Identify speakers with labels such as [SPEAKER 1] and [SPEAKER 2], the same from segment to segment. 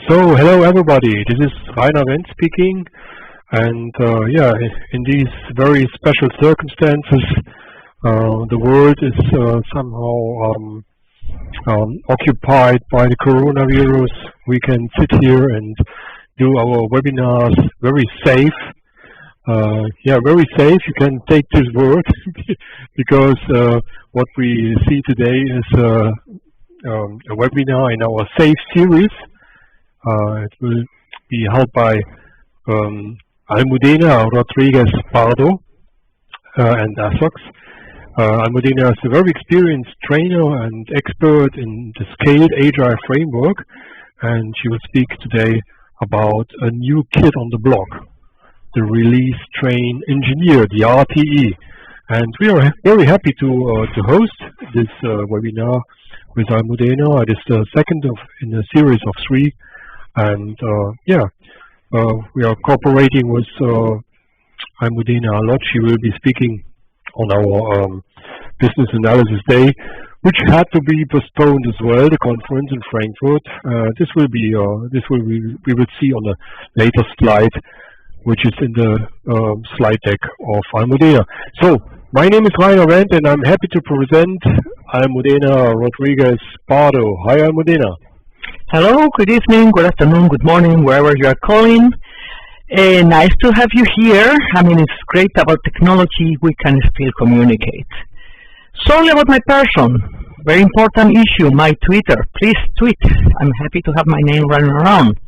[SPEAKER 1] So, hello everybody, this is Rainer Wendt speaking, and in these very special circumstances, the world is somehow occupied by the coronavirus. We can sit here and do our webinars very safe. Very safe, you can take this word, because what we see today is a webinar in our SAFE series. It will be held by Almudena Rodriguez Pardo and ASOX. Almudena is a very experienced trainer and expert in the Scaled Agile Framework, and she will speak today about a new kid on the block, the Release Train Engineer, the RTE. And we are very happy to host this webinar with Almudena. It is the second in a series of 3. And we are cooperating with Almudena a lot. She will be speaking on our business analysis day, which had to be postponed as well. The conference in Frankfurt. We will see on a later slide, which is in the slide deck of Almudena. So my name is Rainer Wendt, and I'm happy to present Almudena Rodriguez Pardo. Hi, Almudena.
[SPEAKER 2] Hello, good evening, good afternoon, good morning, wherever you are calling. Nice to have you here. I mean, it's great about technology, we can still communicate. Sorry about my person. Very important issue, my Twitter. Please tweet. I'm happy to have my name running around.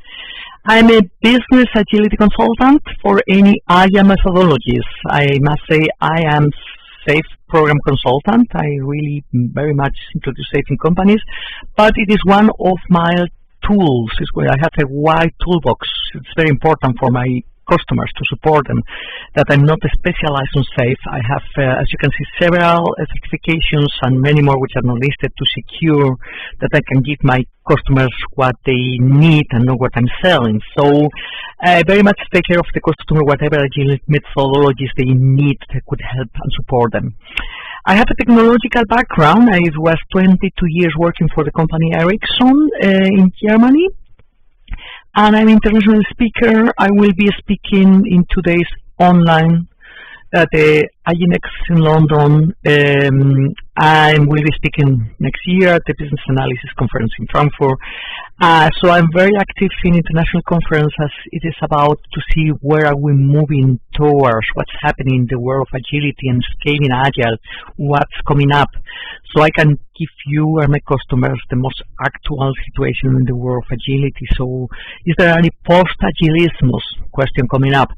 [SPEAKER 2] I'm a business agility consultant for any Agile methodologies. I must say I am SAFE program consultant. I really very much introduce SAFE in companies, but it is one of my tools. It's where I have a wide toolbox. It's very important for my customers to support them, that I'm not specialized on SAFE. I have, as you can see, several certifications and many more which are not listed to secure that I can give my customers what they need and know what I'm selling. So I very much take care of the customer, whatever agile methodologies they need that could help and support them. I have a technological background. I was 22 years working for the company Ericsson in Germany. And I'm an international speaker. I will be speaking in today's online at the INX in London. I will be speaking next year at the Business Analysis Conference in Frankfurt. So I'm very active in international conferences. It is about to see where are we moving towards, what's happening in the world of agility and scaling agile, what's coming up. So I can give you and my customers the most actual situation in the world of agility. So is there any post-agilismos question coming up?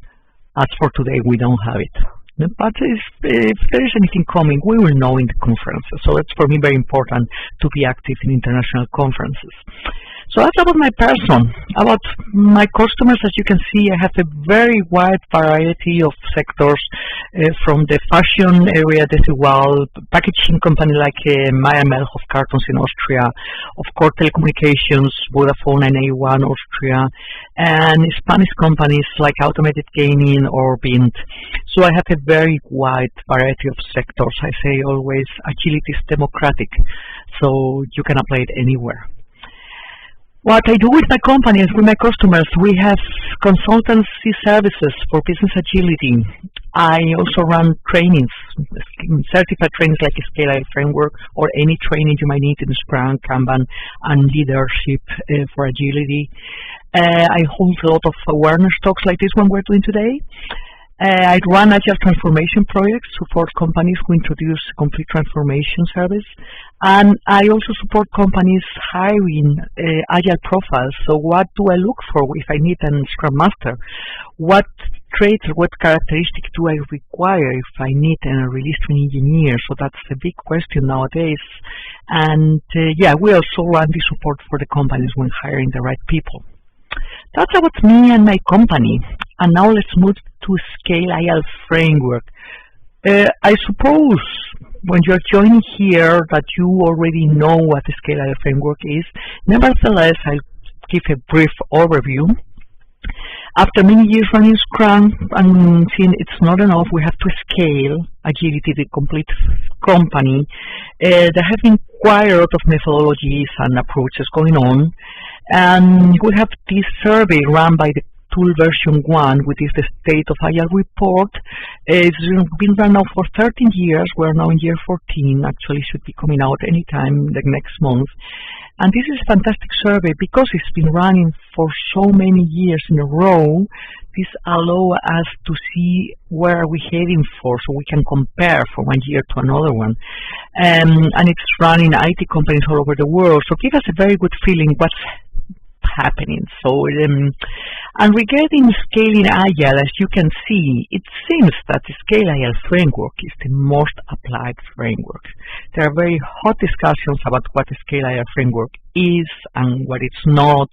[SPEAKER 2] As for today, we don't have it. But if there is anything coming, we will know in the conferences. So it's for me very important to be active in international conferences. So that's about my person. About my customers, as you can see, I have a very wide variety of sectors, from the fashion area, Desigual, packaging company like Meyer Melhoff Cartons in Austria, of course telecommunications, Vodafone and A1 Austria, and Spanish companies like Automated Gaming or Bint. So I have a very wide variety of sectors. I say always agility is democratic, so you can apply it anywhere. What I do with my company and with my customers, we have consultancy services for business agility. I also run trainings, certified trainings like Scaled Agile Framework or any training you might need in Scrum, Kanban, and leadership for agility. I hold a lot of awareness talks like this one we're doing today. I run Agile transformation projects, support companies who introduce complete transformation service, and I also support companies hiring Agile profiles. So what do I look for if I need a Scrum Master? What traits or what characteristics do I require if I need a Release Train Engineer? So that's a big question nowadays. And we also run the support for the companies when hiring the right people. That's about me and my company. And now let's move to Scaled Agile Framework. I suppose when you're joining here that you already know what the Scaled Agile Framework is. Nevertheless, I'll give a brief overview. After many years running Scrum and seeing it's not enough, we have to scale agility, the complete company. There have been quite a lot of methodologies and approaches going on. And we have this survey run by the tool version 1, which is the State of Agile report. It's been run now for 13 years. We're now in year 14. Actually, should be coming out anytime the next month. And this is a fantastic survey because it's been running for so many years in a row. This allows us to see where are we heading for, so we can compare from one year to another one. And it's running IT companies all over the world, so give us a very good feeling what's happening. So, and regarding scaling Agile, as you can see, it seems that the Scaled Agile Framework is the most applied framework. There are very hot discussions about what the Scaled Agile Framework is and what it's not.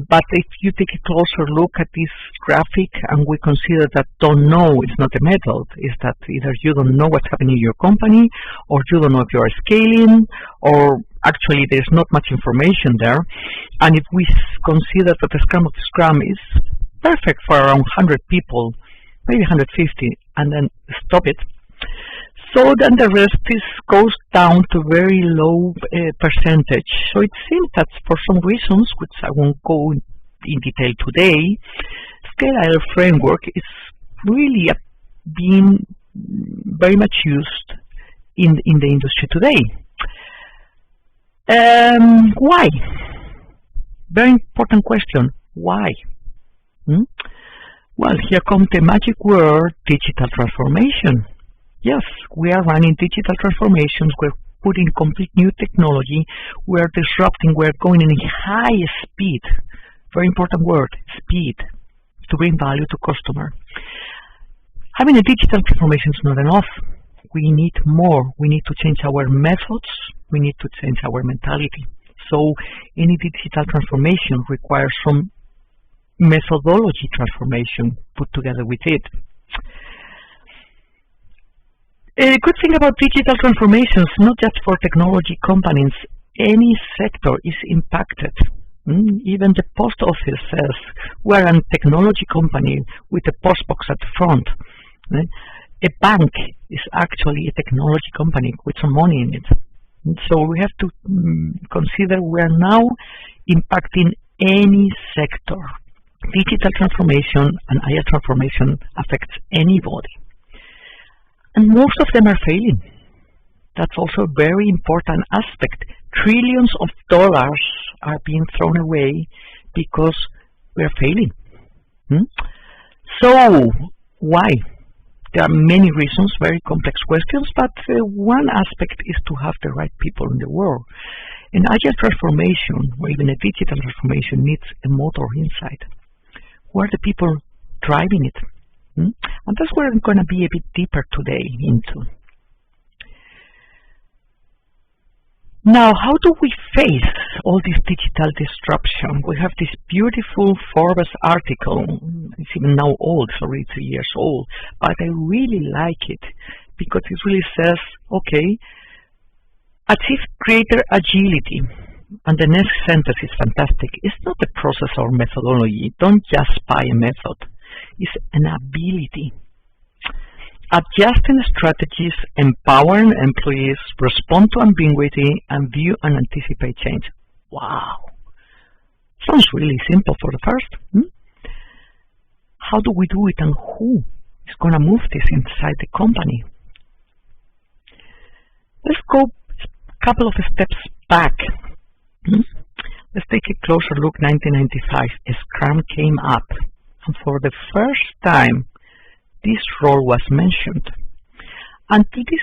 [SPEAKER 2] But if you take a closer look at this graphic and we consider that don't know is not a method, is that either you don't know what's happening in your company, or you don't know if you're scaling, or actually there's not much information there. And if we consider that the Scrum of Scrum is perfect for around 100 people, maybe 150, and then stop it, so then the rest goes down to very low percentage. So it seems that for some reasons, which I won't go in detail today, Scaled Agile Framework is really being very much used in the industry today. Why? Very important question. Why? Well, here comes the magic word, digital transformation. Yes, we are running digital transformations. We're putting complete new technology. We're disrupting. We're going in high speed. Very important word, speed, to bring value to customer. Having a digital transformation is not enough. We need more. We need to change our methods. We need to change our mentality. So any digital transformation requires some methodology transformation put together with it. A good thing about digital transformations, not just for technology companies, any sector is impacted. Even the post office says we're a technology company with a post box at the front. A bank is actually a technology company with some money in it. So we have to consider we are now impacting any sector. Digital transformation and Agile transformation affects anybody. And most of them are failing. That's also a very important aspect. Trillions of dollars are being thrown away because we are failing. So, why? There are many reasons, very complex questions, but one aspect is to have the right people in the world. An Agile transformation, or even a digital transformation, needs a motor inside. Who are the people driving it? And that's what I'm going to be a bit deeper today into. Now, how do we face all this digital disruption? We have this beautiful Forbes article. It's even now old, it's already 3 years old, but I really like it because it really says, okay, achieve greater agility. And the next sentence is fantastic. It's not a process or methodology. Don't just buy a method. It's an ability. Adjusting strategies, empowering employees, respond to ambiguity, and view and anticipate change. Wow. Sounds really simple for the first. How do we do it, and who is going to move this inside the company? Let's go a couple of steps back. Let's take a closer look. 1995, Scrum came up. And for the first time, this role was mentioned. And to this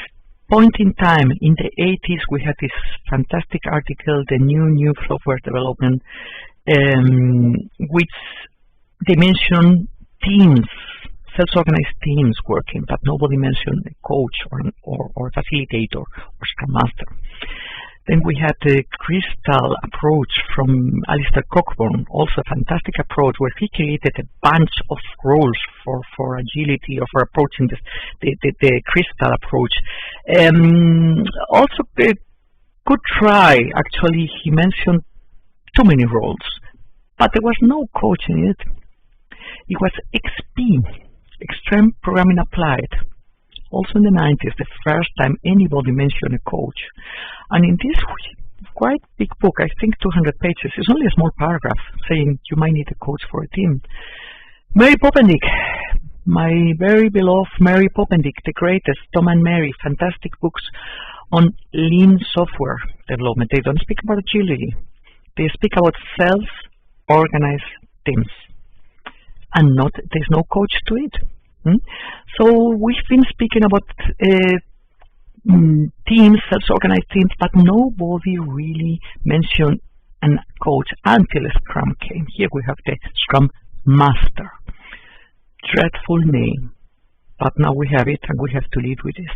[SPEAKER 2] point in time, in the 80s, we had this fantastic article, the new software development, which they mentioned teams, self-organized teams working, but nobody mentioned a coach or facilitator or Scrum Master. Then we had the Crystal approach from Alistair Cockburn, also a fantastic approach where he created a bunch of roles for agility or for approaching the Crystal approach. Also a good try, actually he mentioned too many roles, but there was no coach in it. It was XP, Extreme Programming Applied. Also in the 90s, the first time anybody mentioned a coach. And in this quite big book, I think 200 pages. It's only a small paragraph saying you might need a coach for a team. Mary Popendick, my very beloved Mary Popendick, the greatest, Tom and Mary, fantastic books on lean software development. They don't speak about agility. They speak about self-organized teams. And there's no coach to it. So we've been speaking about teams, self-organized teams, but nobody really mentioned a coach until Scrum came. Here we have the Scrum Master. Dreadful name, but now we have it and we have to live with this.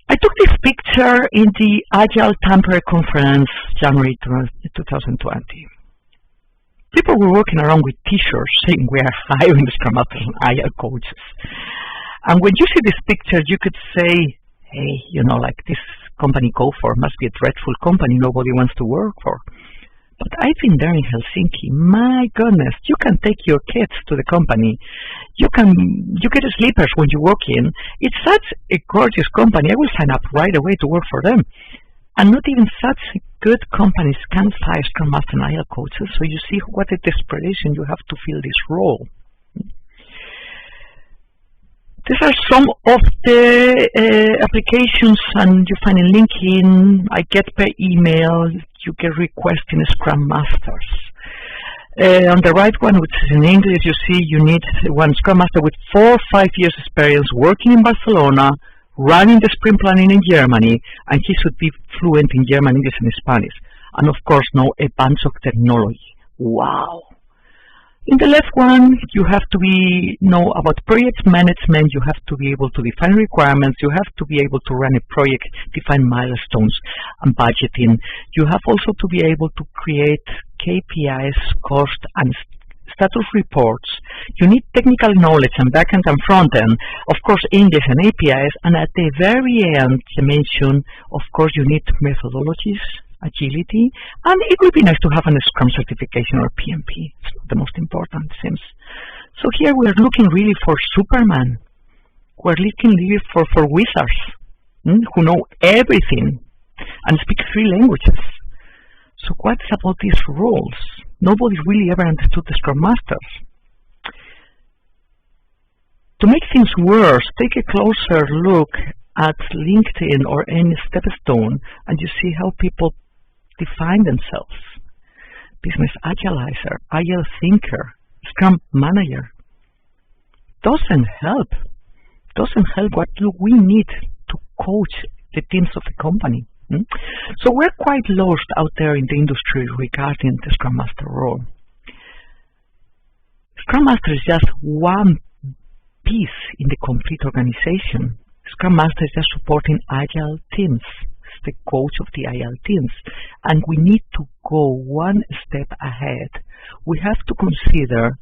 [SPEAKER 2] I took this picture in the Agile Tampere Conference, January 2020. People were walking around with t-shirts saying we are hiring Scrum Masters and Agile coaches. And when you see this picture, you could say, hey, you know, like this company Go4 must be a dreadful company nobody wants to work for. But I've been there in Helsinki. My goodness, you can take your kids to the company. You get sleepers when you walk in. It's such a gorgeous company. I will sign up right away to work for them. And not even such good companies can hire Scrum Master and Agile coaches. So you see what a desperation you have to fill this role. These are some of the applications, and you find a link in. I get per email. You get requesting Scrum Masters. On the right one, which is in English, you see you need one Scrum Master with 4 or 5 years experience working in Barcelona, running the sprint planning in Germany, and he should be fluent in German, English, and Spanish. And of course, know a bunch of technology. Wow. In the left one, you have to know about project management. You have to be able to define requirements. You have to be able to run a project, define milestones and budgeting. You have also to be able to create KPIs, cost and status reports. You need technical knowledge and backend and frontend, of course English and APIs, and at the very end, you mention, of course, you need methodologies, agility, and it would be nice to have a Scrum certification or PMP. It's not the most important, it seems. So here we are looking really for Superman. We're looking really for wizards who know everything and speak 3 languages. So what's about these roles? Nobody really ever understood the Scrum Masters. To make things worse, take a closer look at LinkedIn or any Stepstone, and you see how people define themselves. Business Agilizer, Agile Thinker, Scrum Manager. Doesn't help. Doesn't help. What do we need to coach the teams of a company? So we're quite lost out there in the industry regarding the Scrum Master role. Scrum Master is just one piece in the complete organization. Scrum Master is just supporting Agile teams. It's the coach of the Agile teams. And we need to go one step ahead. We have to consider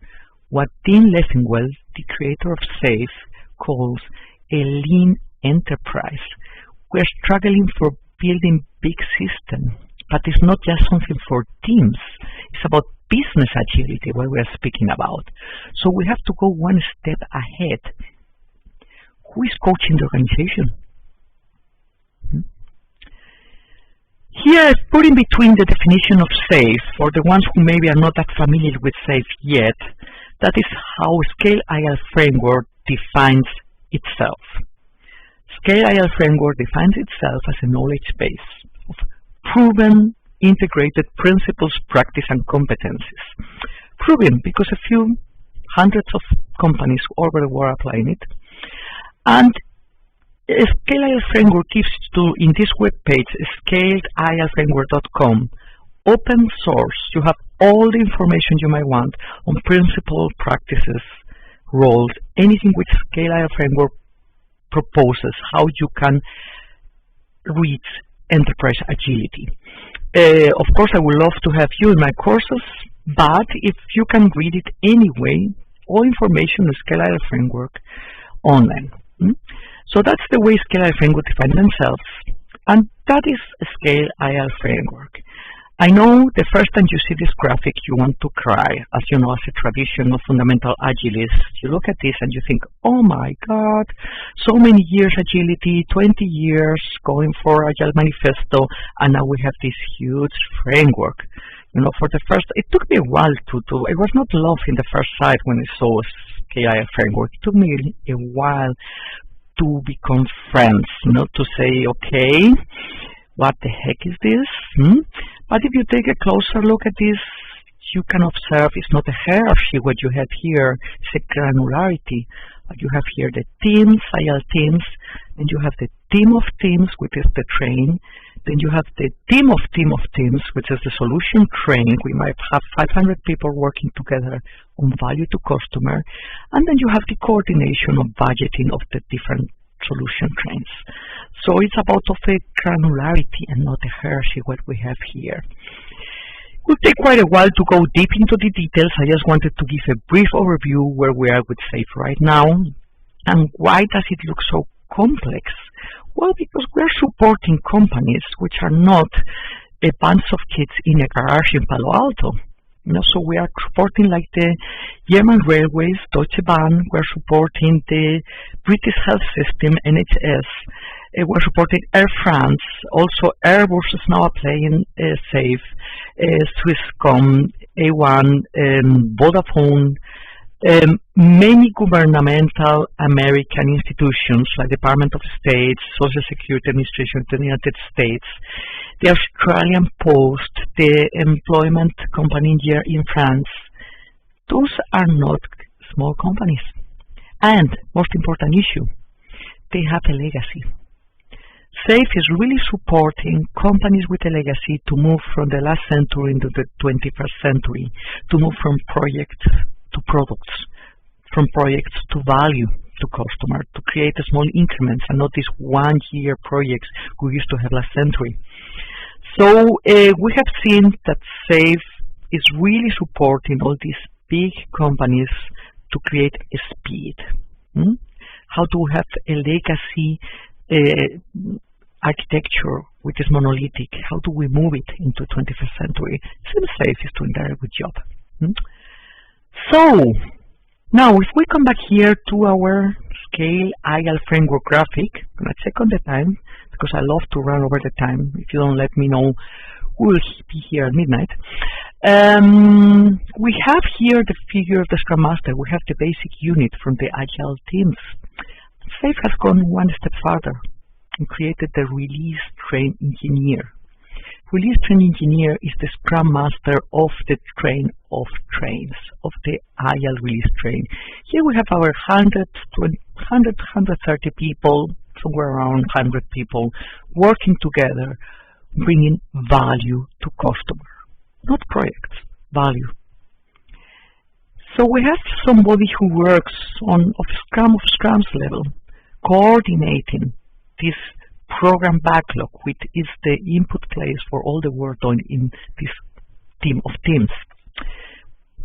[SPEAKER 2] what Dean Leffingwell, the creator of SAFe, calls a lean enterprise. We're struggling for building big systems, but it's not just something for teams. It's about business agility, what we are speaking about. So we have to go one step ahead. Who is coaching the organization? Here I've put in between the definition of SAFe, for the ones who maybe are not that familiar with SAFe yet. That is how Scaled Agile Framework defines itself. Scaled Agile Framework defines itself as a knowledge base of proven, integrated principles, practice, and competencies. Proven because a few hundreds of companies all over the world are applying it. And Scaled Agile Framework gives to, in this web page, scaledagileFramework.com, open source. You have all the information you might want on principles, practices, roles, anything which Scaled Agile Framework proposes, how you can reach enterprise agility. Of course, I would love to have you in my courses, but if you can read it anyway, all information is Scaled Agile Framework online. So that's the way Scaled Agile Framework defines themselves, and that is Scaled Agile Framework. I know the first time you see this graphic, you want to cry. As you know, as a tradition of fundamental agilists, you look at this and you think, oh my God, so many years agility, 20 years going for Agile Manifesto, and now we have this huge framework. You know, for the first, it took me a while it was not love in the first sight when I saw Scaled Agile Framework. It took me a while to become friends, to say, okay, what the heck is this? But if you take a closer look at this, you can observe it's not a hierarchy what you have here, it's a granularity. You have here the teams, Agile teams, and you have the team of teams, which is the train. Then you have the team of teams, which is the solution train. We might have 500 people working together on value to customer. And then you have the coordination of budgeting of the different solution trains. So it's about of a granularity and not a hierarchy what we have here. It will take quite a while to go deep into the details. I just wanted to give a brief overview where we are with SAFe right now. And why does it look so complex? Well, because we're supporting companies which are not a bunch of kids in a garage in Palo Alto. So we are supporting like the German Railways, Deutsche Bahn, we're supporting the British Health System, NHS, we're supporting Air France, also Airbus is now playing SAFe, Swisscom, A1, Vodafone, many governmental American institutions like Department of State, Social Security Administration of the United States, the Australian Post, the Employment Company here in France. Those are not small companies. And most important issue, they have a legacy. SAFe is really supporting companies with a legacy to move from the last century into the 21st century, to move from projects to products, from projects to value to customer, to create small increments and not these one-year projects we used to have last century. So we have seen that SAFe is really supporting all these big companies to create a speed. How to have a legacy architecture which is monolithic. How do we move it into 21st century? SAFe is doing a very good job. So, now if we come back here to our Scaled Agile Framework graphic, I'm going to check on the time because I love to run over the time. If you don't let me know, we will be here at midnight. We have here the figure of the Scrum Master. We have the basic unit from the Agile teams. SAFe has gone one step further and created the Release Train Engineer. Release Train Engineer is the Scrum Master of the train of trains, of the Agile Release Train. Here we have our 130 people, somewhere around 100 people, working together, bringing value to customer. Not projects, value. So we have somebody who works on Scrum's level, coordinating this program backlog, which is the input place for all the work done in this team of teams.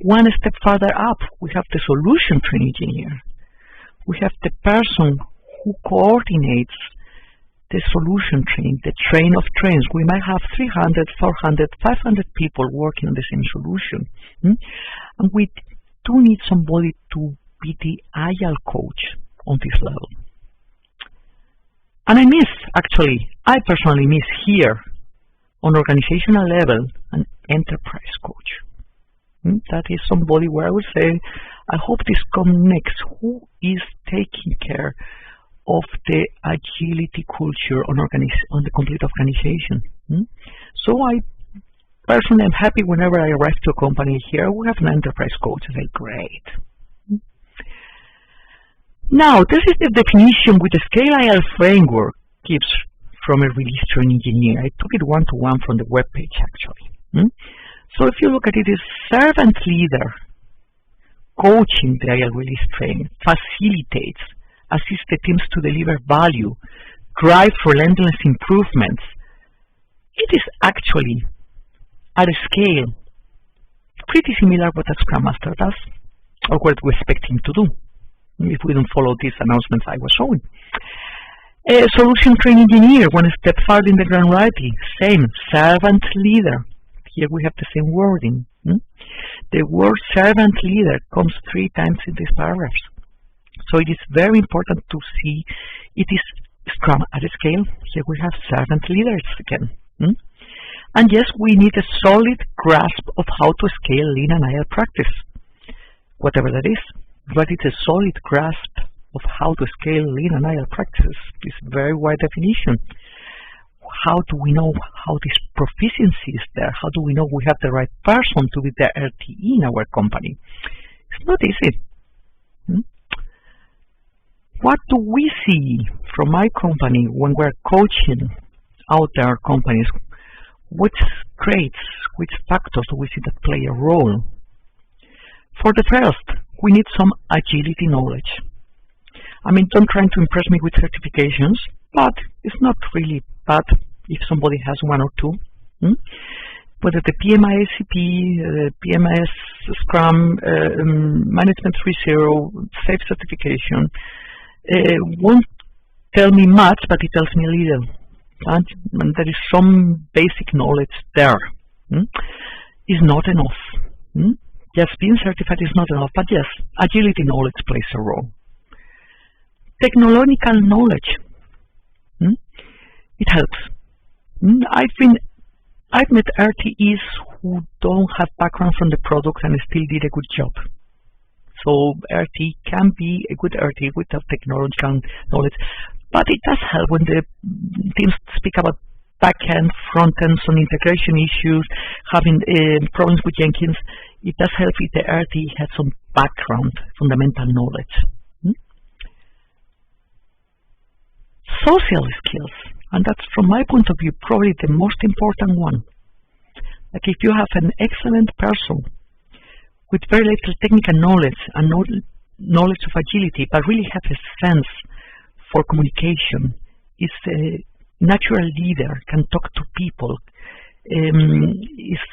[SPEAKER 2] One step further up, we have the solution train engineer. We have the person who coordinates the solution train, the train of trains. We might have 300, 400, 500 people working on the same solution. And we do need somebody to be the agile coach on this level. And I personally miss here, on organizational level, an enterprise coach. That is somebody where I would say, I hope this comes next, who is taking care of the agility culture on the complete organization. So I personally am happy whenever I arrive to a company here, we have an enterprise coach. I say, great. Now, this is the definition with the Scaled Agile Framework gives from a release train engineer. I took it one-to-one from the web page, actually. So if you look at it, it's servant leader, coaching the Agile Release Train, facilitates, assists the teams to deliver value, drive relentless improvements. It is actually, at a scale, pretty similar what a Scrum Master does, or what we expect him to do, if we don't follow these announcements I was showing. A solution train engineer, one step further in the granularity, same, servant leader. Here we have the same wording. The word servant leader comes 3 times in this paragraph. So it is very important to see it is Scrum at a scale. Here we have servant leaders again. And yes, we need a solid grasp of how to scale lean and agile practice, whatever that is. But it's a solid grasp of how to scale lean and agile practices. This very wide definition. How do we know how this proficiency is there? How do we know we have the right person to be the RTE in our company? It's not easy. What do we see from my company when we're coaching out there companies? Which traits, which factors do we see that play a role? For the first, we need some agility knowledge. I mean, don't try to impress me with certifications, but it's not really bad if somebody has 1 or 2. Whether the PMI ACP, PMS, Scrum, Management 3.0, SAFe certification, won't tell me much, but it tells me a little. And there is some basic knowledge there. Is not enough. Just being certified is not enough, but yes, agility knowledge plays a role. Technological knowledge. It helps. I've met RTEs who don't have background from the product and still did a good job. So RTE can be a good RTE without technological knowledge, but it does help when the teams speak about back-end, front-end, some integration issues, having problems with Jenkins. It does help if the RTE has some background, fundamental knowledge. Social skills, and that's from my point of view probably the most important one. Like if you have an excellent person with very little technical knowledge and knowledge of agility, but really have a sense for communication, is a natural leader, can talk to people, is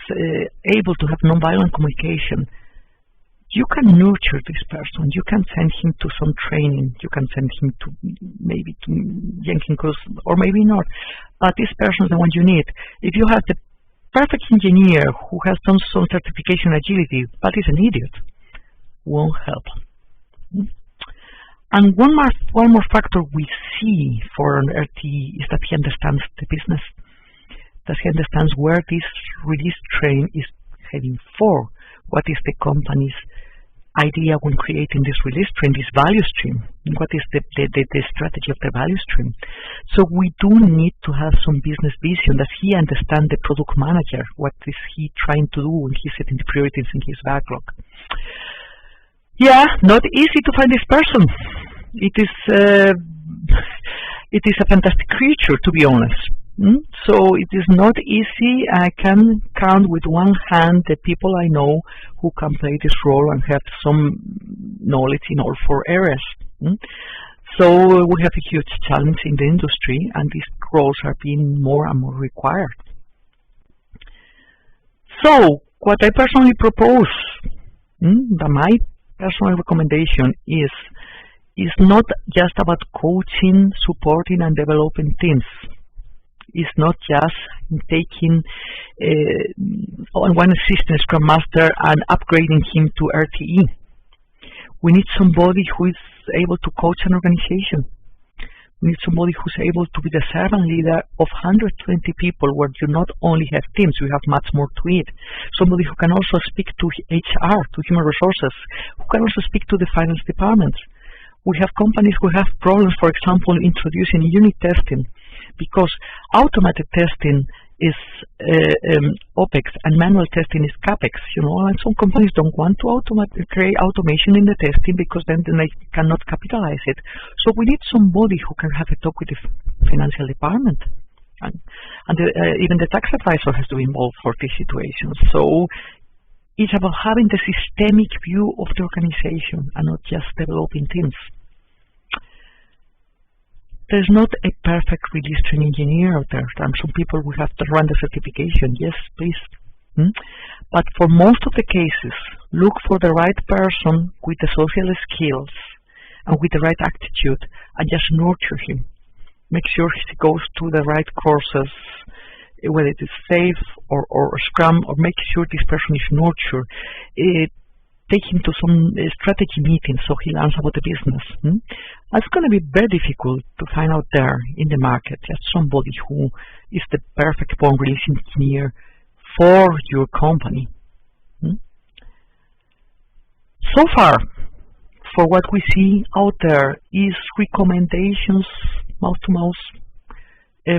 [SPEAKER 2] able to have nonviolent communication, you can nurture this person. You can send him to some training. You can send him to maybe to Jenkins course, or maybe not. But this person is the one you need. If you have the perfect engineer who has done some certification agility, but is an idiot, won't help. And one more factor we see for an RTE is that he understands the business, that he understands where this release train is heading for. What is the company's idea when creating this release train, this value stream? What is the strategy of the value stream? So we do need to have some business vision, that he understands the product manager. What is he trying to do when he's setting the priorities in his backlog? Yeah, not easy to find this person. It is a fantastic creature, to be honest. So it is not easy. I can count with one hand the people I know who can play this role and have some knowledge in all 4 areas. So we have a huge challenge in the industry, and these roles are being more and more required. So what I personally propose, my personal recommendation is not just about coaching, supporting, and developing teams. It's not just taking one assistant Scrum Master and upgrading him to RTE. We need somebody who is able to coach an organization. We need somebody who's able to be the servant leader of 120 people, where you not only have teams, you have much more to it. Somebody who can also speak to HR, to human resources, who can also speak to the finance departments. We have companies who have problems, for example, introducing unit testing, because automated testing is OPEX and manual testing is CAPEX, and some companies don't want to create automation in the testing because then they cannot capitalize it. So we need somebody who can have a talk with the financial department. And even the tax advisor has to be involved for these situations. So it's about having the systemic view of the organization and not just developing teams. There's not a perfect release train engineer out there. There are some people who have to run the certification. Yes, please. But for most of the cases, look for the right person with the social skills and with the right attitude, and just nurture him. Make sure he goes to the right courses, whether it is safe or Scrum, or make sure this person is nurtured. Take him to some strategy meetings so he learns about the business. It's going to be very difficult to find out there in the market just somebody who is the perfect born release engineer for your company. So far, for what we see out there is recommendations, mouth-to-mouth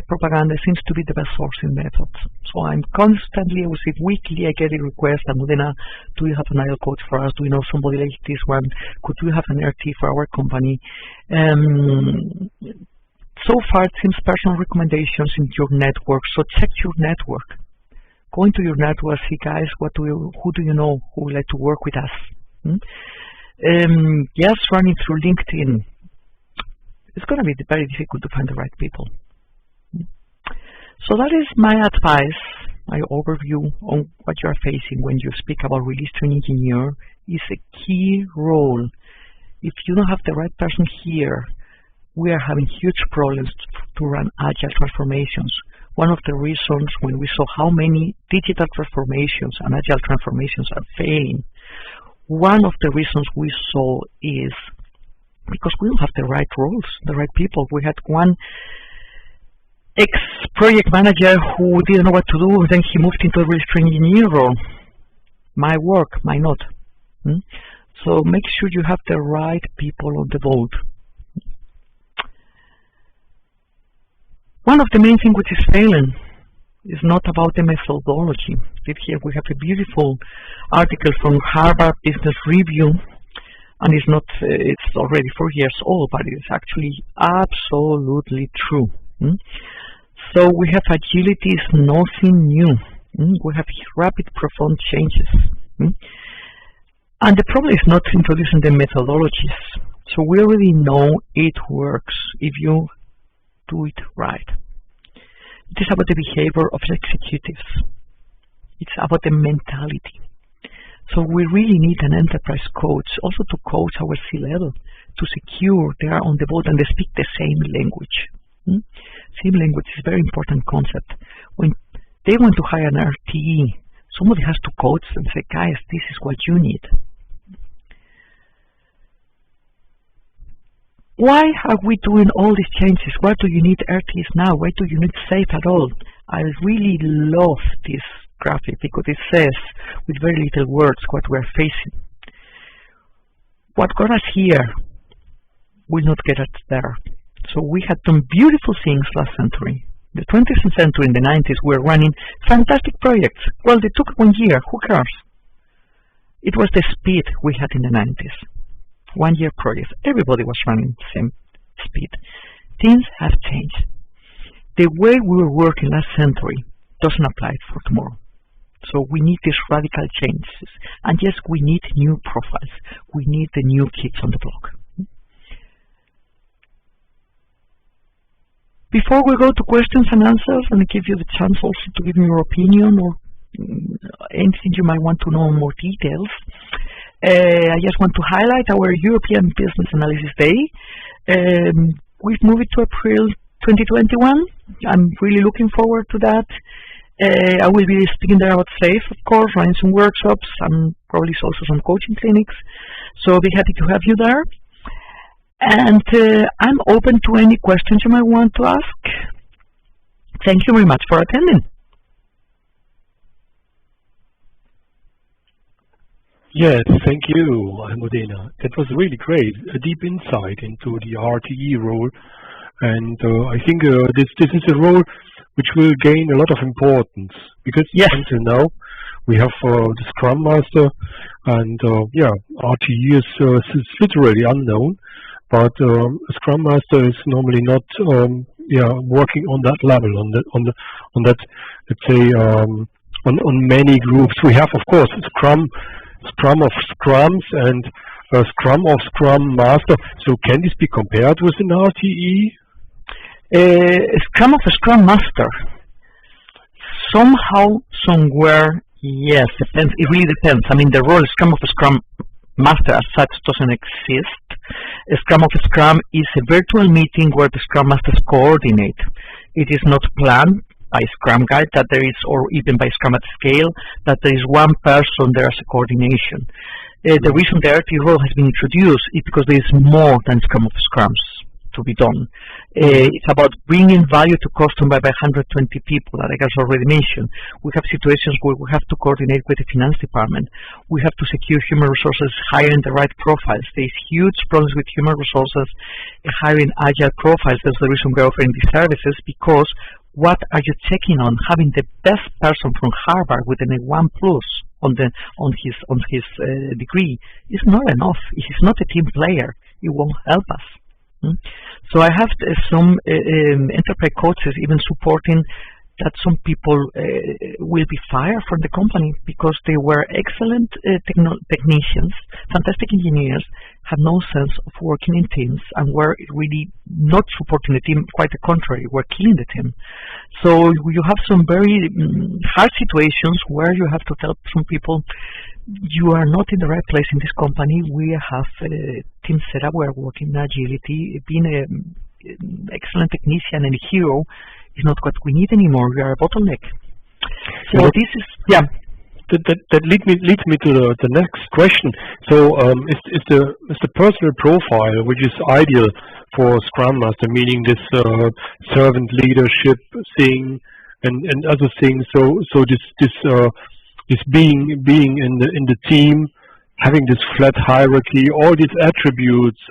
[SPEAKER 2] propaganda seems to be the best sourcing method. So I'm constantly, I would say weekly, I get a request, Almudena, do you have an Agile coach for us? Do you know somebody like this one? Could we have an RTE for our company? So far, it seems personal recommendations in your network. So check your network. Go into your network, see guys, who do you know who would like to work with us? Just running through LinkedIn, it's going to be very difficult to find the right people. So that is my advice, my overview on what you are facing when you speak about release train engineer is a key role. If you don't have the right person here, we are having huge problems to run agile transformations. One of the reasons when we saw how many digital transformations and agile transformations are failing, one of the reasons we saw is because we don't have the right roles, the right people. We had one ex-project manager who didn't know what to do, and then he moved into a release train engineer role. My work, my not. So make sure you have the right people on the boat. One of the main things which is failing is not about the methodology. Here we have a beautiful article from Harvard Business Review, and it's already 4 years old, but it's actually absolutely true. So we have agility is nothing new. We have rapid, profound changes. And the problem is not introducing the methodologies. So we already know it works if you do it right. It is about the behavior of executives. It's about the mentality. So we really need an enterprise coach also to coach our C-level, to secure they are on the boat and they speak the same language. Same language is a very important concept. When they want to hire an RTE, somebody has to coach and say, guys, this is what you need. Why are we doing all these changes? Why do you need RTEs now? Why do you need SAFe at all? I really love this graphic because it says with very little words what we're facing. What got us here will not get us there. So we had some beautiful things last century. The 20th century, in the 90s, we were running fantastic projects. Well, they took 1 year. Who cares? It was the speed we had in the 90s. 1 year projects. Everybody was running the same speed. Things have changed. The way we were working last century doesn't apply for tomorrow. So we need these radical changes. And yes, we need new profiles. We need the new kids on the block. Before we go to questions and answers, and give you the chance also to give me your opinion or anything you might want to know in more details, I just want to highlight our European Business Analysis Day. We've moved it to April 2021. I'm really looking forward to that. I will be speaking there about SAFe, of course, running some workshops and probably also some coaching clinics. So I'll be happy to have you there. And I'm open to any questions you might want to ask. Thank you very much for attending.
[SPEAKER 1] Yes, thank you, Almudena. That was really great, a deep insight into the RTE role. And I think this is a role which will gain a lot of importance because until now we have the Scrum Master and RTE is literally unknown. But a Scrum Master is normally not, working on that level, on that, let's say, on many groups. We have, of course, Scrum of Scrums and Scrum of Scrum Master. So can this be compared with an RTE?
[SPEAKER 2] Scrum of a Scrum Master. Somehow, somewhere, yes, depends. It really depends. I mean, the role Scrum of a Scrum Master as such doesn't exist. A Scrum of a Scrum is a virtual meeting where the Scrum Masters coordinate. It is not planned by Scrum Guide that there is, or even by Scrum at Scale, that there is one person there as a coordination. The reason the RTE role has been introduced is because there is more than Scrum of Scrums to be done. It's about bringing value to customer by 120 people, like I already mentioned. We have situations where we have to coordinate with the finance department. We have to secure human resources, hiring the right profiles. There's huge problems with human resources, hiring agile profiles. That's the reason we're offering these services, because what are you checking on? Having the best person from Harvard with an A1+ on his degree is not enough. He's not a team player. It won't help us. So I have some enterprise coaches even supporting that some people will be fired from the company because they were excellent technicians, fantastic engineers, had no sense of working in teams, and were really not supporting the team, quite the contrary, were killing the team. So you have some very hard situations where you have to tell some people, you are not in the right place in this company. We have a team set up, we are working in agility. Being an excellent technician and a hero is not what we need anymore. We are a bottleneck. So this is, yeah.
[SPEAKER 1] That leads me to the next question. So is the personal profile, which is ideal for Scrum Master, meaning this servant leadership thing and other things. So this being in the team, having this flat hierarchy, all these attributes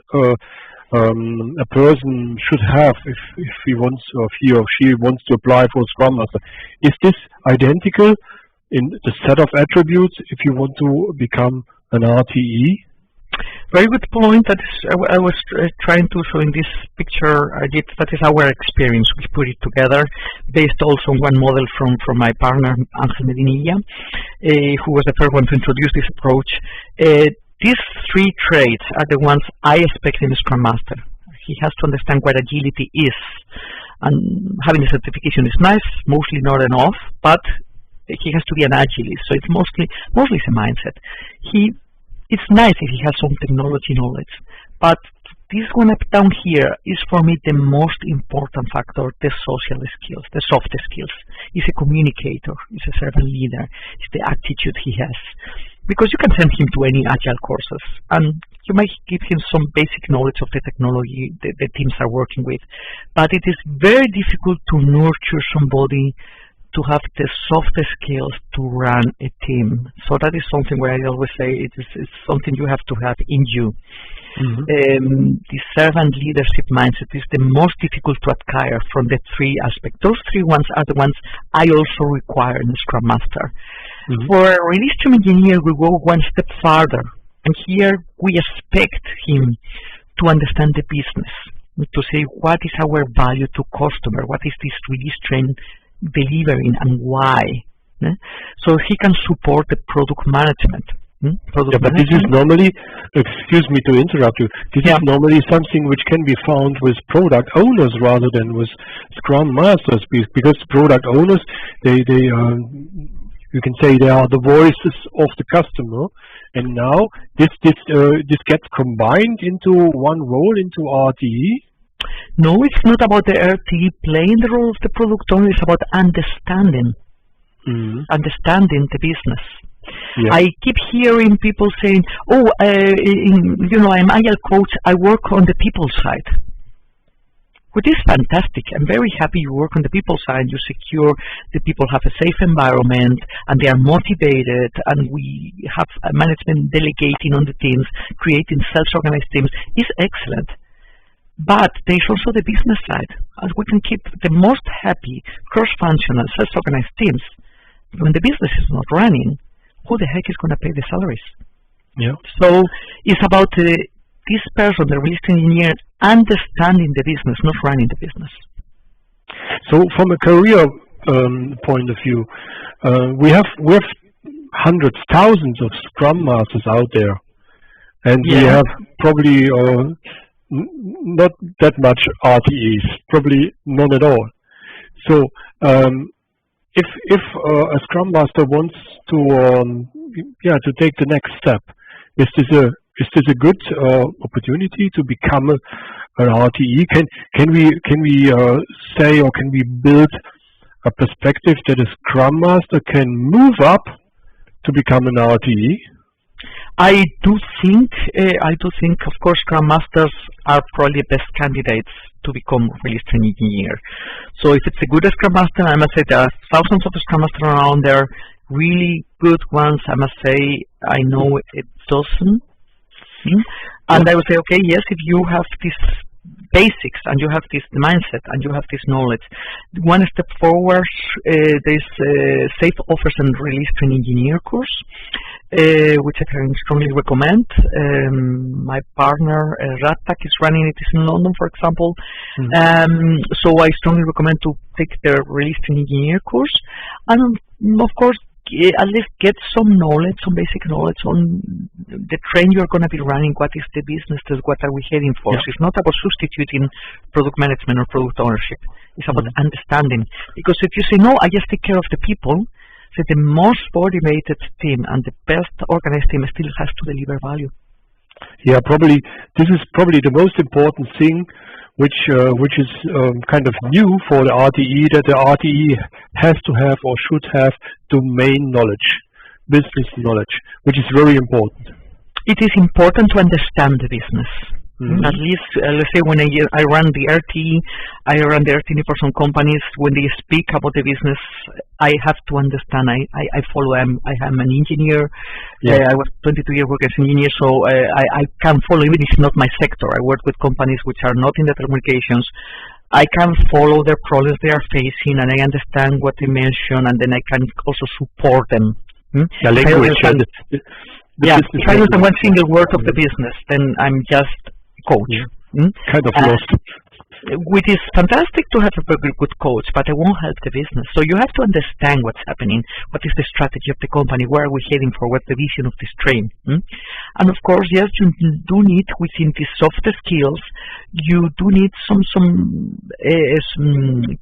[SPEAKER 1] a person should have if he wants, or he or she wants to apply for Scrum Master. Is this identical in the set of attributes if you want to become an RTE?
[SPEAKER 2] Very good point. That is, I was trying to show in this picture. That is our experience. We put it together based also on one model from my partner Almudena, who was the first one to introduce this approach. These three traits are the ones I expect in a Scrum Master. He has to understand what agility is, and having a certification is nice, mostly not enough, but he has to be an agilist. So it's mostly it's a mindset. It's nice if he has some technology knowledge, but this one up down here is for me the most important factor, the social skills, the soft skills. He's a communicator, he's a servant leader, it's the attitude he has. Because you can send him to any agile courses and you might give him some basic knowledge of the technology the teams are working with, but it is very difficult to nurture somebody to have the soft skills to run a team. So that is something where I always say it's something you have to have in you. The servant leadership mindset is the most difficult to acquire from the three aspects. Those three ones are the ones I also require in the Scrum Master. For a release train engineer, we go one step farther, and here we expect him to understand the business, to say what is our value to customer, what is this release train delivering and why. So he can support the product management.
[SPEAKER 1] But this is normally, excuse me to interrupt you, this is normally something which can be found with product owners rather than with Scrum Masters, because product owners, they you can say they are the voices of the customer, and now this gets combined into one role, into RTE.
[SPEAKER 2] No, it's not about the RTE playing the role of the product owner. It's about understanding, understanding the business. Yeah. I keep hearing people saying, "Oh, I'm agile coach. I work on the people side." Which is fantastic. I'm very happy you work on the people side. You secure the people have a safe environment and they are motivated, and we have management delegating on the teams, creating self-organized teams. Is excellent. But there's also the business side. As we can keep the most happy, cross-functional, self-organized teams, when the business is not running, who the heck is going to pay the salaries?
[SPEAKER 1] Yeah.
[SPEAKER 2] So it's about this person, the release engineer, understanding the business, not running the business.
[SPEAKER 1] So from a career point of view, we have hundreds, thousands of Scrum Masters out there, and we have probably not that much RTEs, probably none at all. So if a Scrum Master wants to take the next step, is this a good opportunity to become an RTE? Can we say, or can we build a perspective that a Scrum Master can move up to become an RTE?
[SPEAKER 2] I do think, of course, Scrum Masters are probably the best candidates to become Release Train Engineer. So if it's a good Scrum Master, I must say there are thousands of Scrum Masters around there, really good ones, I must say. I know a dozen. And I would say, okay, yes, if you have these basics and you have this mindset and you have this knowledge, one step forward, there's Safe Offers and Release Train Engineer course, which I can strongly recommend. My partner, Ratak, is running it in London, for example. So I strongly recommend to take the Release Train Engineer course. And of course, at least get some knowledge, some basic knowledge on the train you're going to be running, what is the business, what are we heading for. So it's not about substituting product management or product ownership. It's about understanding. Because if you say, no, I just take care of the people, so the most motivated team and the best organized team still has to deliver value.
[SPEAKER 1] Yeah, this is probably the most important thing, which is kind of new for the RTE, that the RTE has to have or should have domain knowledge, business knowledge, which is very important.
[SPEAKER 2] It is important to understand the business. At least, let's say when I run the RTE, I run the RTE for some companies. When they speak about the business, I have to understand. I follow them. I am an engineer. I was 22 years working as an engineer, so I can follow, even if it's not my sector. I work with companies which are not in the telecommunications. I can follow their problems they are facing, and I understand what they mention, and then I can also support them.
[SPEAKER 1] The language.
[SPEAKER 2] If I understand one single word of the business, then I'm just coach.
[SPEAKER 1] Kind of lost.
[SPEAKER 2] Which is fantastic to have a very good coach, but it won't help the business. So you have to understand what's happening, what is the strategy of the company, where are we heading for, what's the vision of this train. And of course, yes, you do need, within these softer skills, you do need some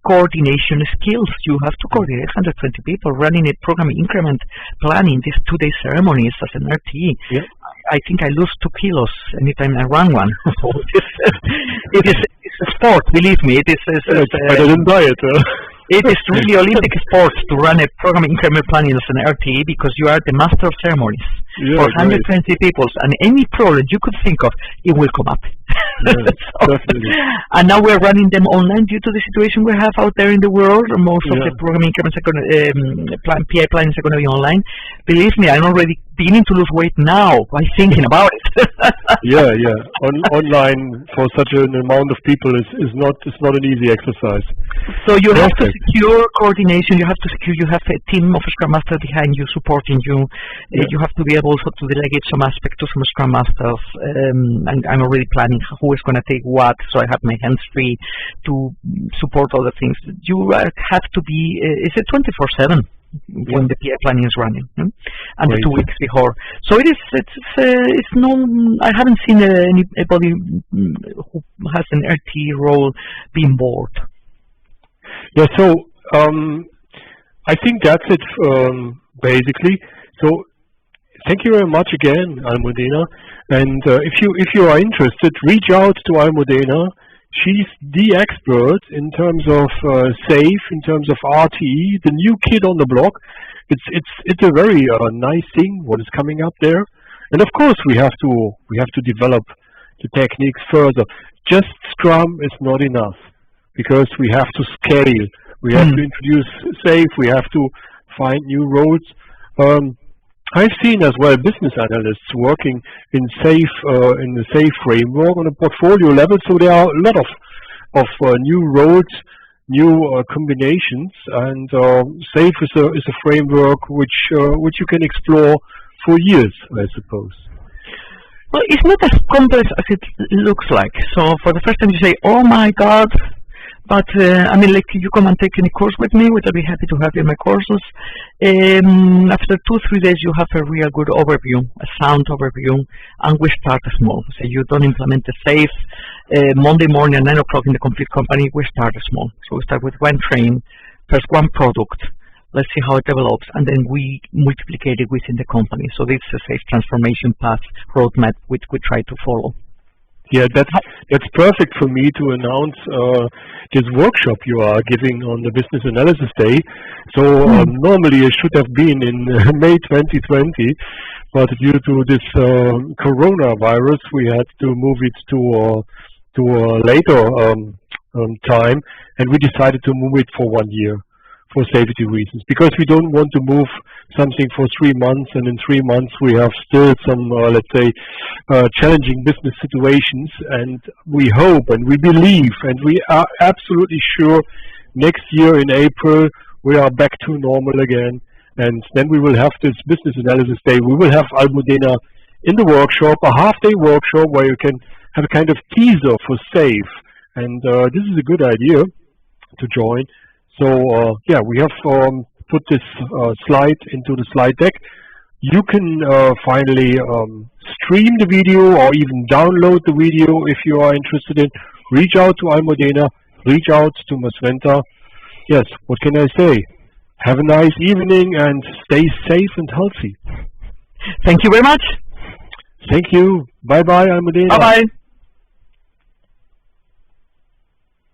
[SPEAKER 2] coordination skills. You have to coordinate 120 people running a program increment, planning these 2-day ceremonies as an RTE. I think I lose 2 kilos anytime I run one. So it's a sport, believe me. It is
[SPEAKER 1] better than diet.
[SPEAKER 2] It is really Olympic sport to run a program increment planning as an RTE, because you are the master of ceremonies for 120 people, and any problem you could think of, it will come up.
[SPEAKER 1] Definitely.
[SPEAKER 2] And now we're running them online due to the situation we have out there in the world. Most of the program increments are going to, PI plannings are going to be online. Believe me, I'm already beginning to lose weight now by thinking about it. Online for such an amount of people is not an easy exercise. So you have to secure coordination. You have a team of Scrum Master behind you, supporting you. You have to be able also to delegate some aspect to some Scrum Masters. And I'm already planning who is going to take what, so I have my hands free to support other things. You have to be. It's a 24/7. When the PI planning is running, and the 2 weeks before. So it's no. I haven't seen anybody who has an RT role being bored.
[SPEAKER 1] Yeah. So I think that's it basically. So thank you very much again, Almudena. And if you are interested, reach out to Almudena. She's the expert in terms of SAFe, in terms of RTE, the new kid on the block. It's a very nice thing what is coming up there, and of course we have to develop the techniques further. Just Scrum is not enough, because we have to scale. We have to introduce SAFe. We have to find new roads. I've seen as well business analysts working in in the SAFe framework on a portfolio level. So there are a lot of new roads, new combinations, and SAFe is a framework which you can explore for years, I suppose.
[SPEAKER 2] Well, it's not as complex as it looks like. So for the first time you say, "Oh my God." But I mean, like, you come and take any course with me, which I'll be happy to have in my courses. After 2-3 days, you have a real good overview, a sound overview, and we start small. So you don't implement the SAFe Monday morning at 9 o'clock in the complete company. We start small. So we start with one train, first one product. Let's see how it develops, and then we multiplicate it within the company. So this is a SAFe transformation path roadmap which we try to follow.
[SPEAKER 1] Yeah, that's perfect for me to announce this workshop you are giving on the Business Analysis Day. So normally it should have been in May 2020, but due to this coronavirus, we had to move it to a later time, and we decided to move it for 1 year for safety reasons, because we don't want to move something for 3 months, and in 3 months we have still some, let's say, challenging business situations, and we hope and we believe and we are absolutely sure next year in April we are back to normal again, and then we will have this Business Analysis Day. We will have Almudena in the workshop, a half-day workshop where you can have a kind of teaser for SAFe, and this is a good idea to join. So yeah, we have put this slide into the slide deck. You can finally stream the video or even download the video if you are interested in. Reach out to Almudena, reach out to masVenta. Yes, what can I say? Have a nice evening and stay safe and healthy.
[SPEAKER 2] Thank you very much.
[SPEAKER 1] Thank you. Bye-bye, Almudena.
[SPEAKER 2] Bye-bye.